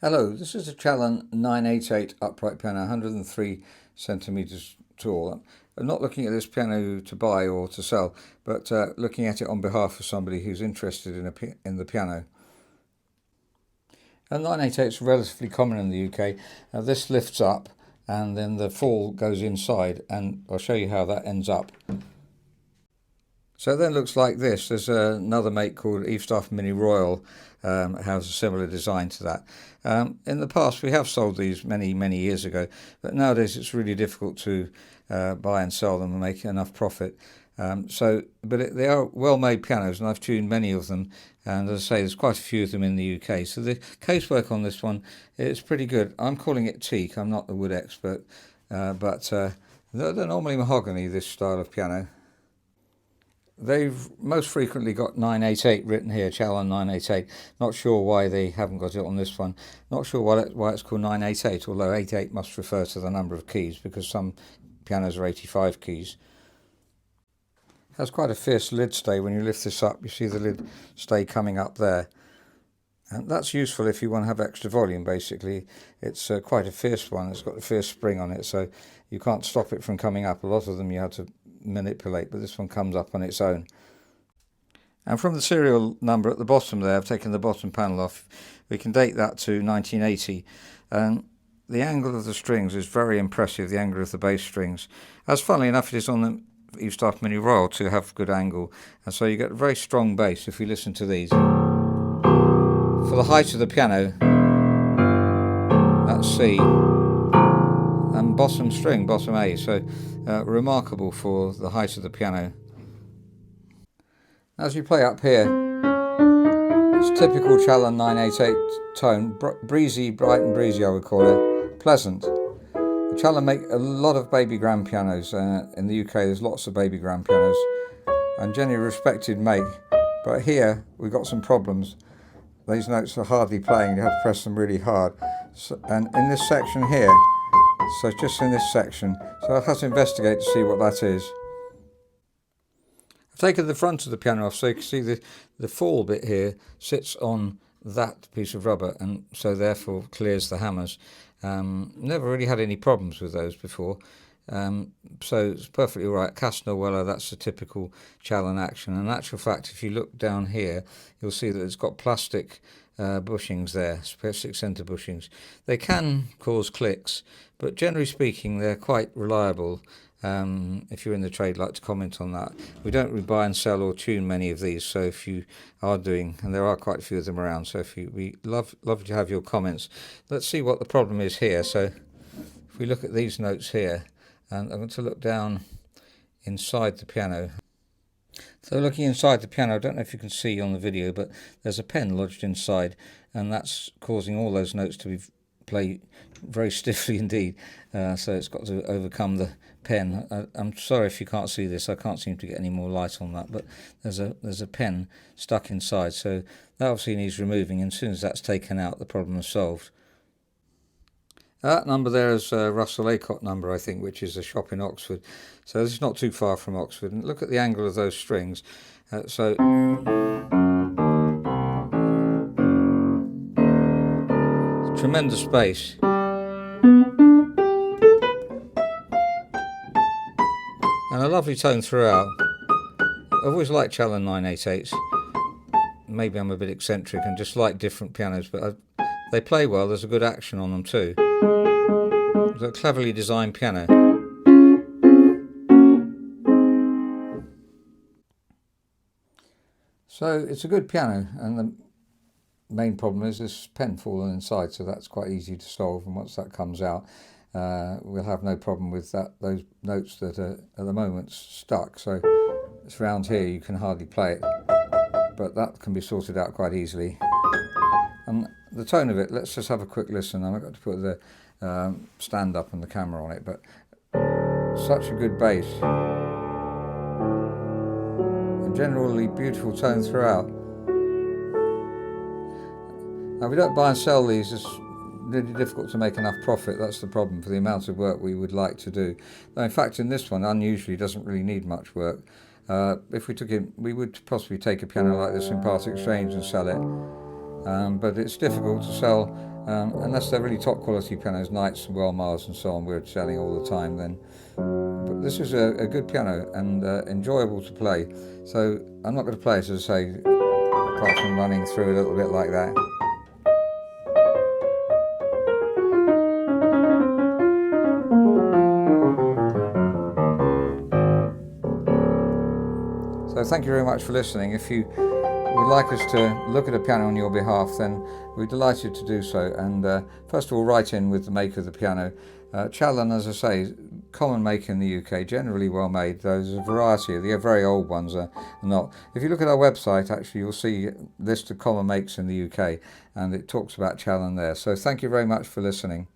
Hello, this is a Challen 988 upright piano, 103 centimeters tall. I'm not looking at this piano to buy or to sell, but looking at it on behalf of somebody who's interested in the piano. A 988 is relatively common in the UK. Now this lifts up and then the fall goes inside, and I'll show you how that ends up. So it then looks like this. There's another make called Staff Mini Royal. It has a similar design to that. In the past we have sold these many years ago, but nowadays it's really difficult to buy and sell them and make enough profit. They are well-made pianos, and I've tuned many of them, and as I say, there's quite a few of them in the UK. So the casework on this one is pretty good. I'm calling it teak. I'm not the wood expert, but they're normally mahogany, this style of piano. They've most frequently got 988 written here, Challen 988. Not sure why they haven't got it on this one. Not sure why it's called 988, although 88 must refer to the number of keys, because some pianos are 85 keys. It has quite a fierce lid stay. When you lift this up, you see the lid stay coming up there. And that's useful if you want to have extra volume, basically. It's quite a fierce one. It's got a fierce spring on it, so you can't stop it from coming up. A lot of them you have to manipulate, but this one comes up on its own. And from the serial number at the bottom there, I've taken the bottom panel off. We can date that to 1980. And the angle of the strings is very impressive, the angle of the bass strings. As funnily enough, it is on the Staff Mini Royal to have good angle. And so you get a very strong bass if you listen to these. For the height of the piano, that's C, and bottom string, bottom A, so remarkable for the height of the piano. As you play up here, it's typical Challen 988 tone, breezy, bright and breezy I would call it, pleasant. Challen make a lot of baby grand pianos. In the UK there's lots of baby grand pianos, and generally respected make, but here we've got some problems. These notes are hardly playing, you have to press them really hard. And in this section here, so just in this section, so I'll have to investigate to see what that is. I've taken the front of the piano off so you can see the fall bit here sits on that piece of rubber, and so therefore clears the hammers. Never really had any problems with those before. So it's perfectly all right. Cast Weller, that's a typical Challen action. And in actual fact, if you look down here, you'll see that it's got plastic bushings there, plastic centre bushings. They can cause clicks, but generally speaking, they're quite reliable. If you're in the trade, like to comment on that. We don't really buy and sell or tune many of these, so if you are doing, and there are quite a few of them around, so we love to have your comments. Let's see what the problem is here. So if we look at these notes here, and I'm going to look down inside the piano. So looking inside the piano, I don't know if you can see on the video, but there's a pen lodged inside, and that's causing all those notes to be play very stiffly indeed. So it's got to overcome the pen. I'm sorry if you can't see this. I can't seem to get any more light on that, but there's a pen stuck inside. So that obviously needs removing, and as soon as that's taken out, the problem is solved. That number there is Russell Aycott number, I think, which is a shop in Oxford. So this is not too far from Oxford. And look at the angle of those strings. Tremendous bass. And a lovely tone throughout. I've always liked Challen 988s. Maybe I'm a bit eccentric and just like different pianos, but they play well. There's a good action on them too. It's a cleverly designed piano. So it's a good piano, and the main problem is this pen falling inside, so that's quite easy to solve, and once that comes out, we'll have no problem with those notes that are at the moment stuck. So it's around here, you can hardly play it, but that can be sorted out quite easily. And the tone of it, let's just have a quick listen. I've got to put the stand up and the camera on it, but such a good bass. A generally beautiful tone throughout. Now we don't buy and sell these, it's really difficult to make enough profit. That's the problem for the amount of work we would like to do. Now, in fact, in this one, unusually doesn't really need much work. If we took it, we would possibly take a piano like this in part exchange and sell it. but it's difficult to sell unless they're really top quality pianos, Knights and Wellmars and so on. We're selling all the time then. But this is a good piano and enjoyable to play. So I'm not going to play it, as I say, apart from running through a little bit like that. So thank you very much for listening. If you would like us to look at a piano on your behalf, then we're delighted to do so. And first of all, write in with the maker of the piano. Challen, as I say, common maker in the UK, generally well made. There's a variety of the very old ones are not. If you look at our website, actually, you'll see a list of common makes in the UK, and it talks about Challen there. So thank you very much for listening.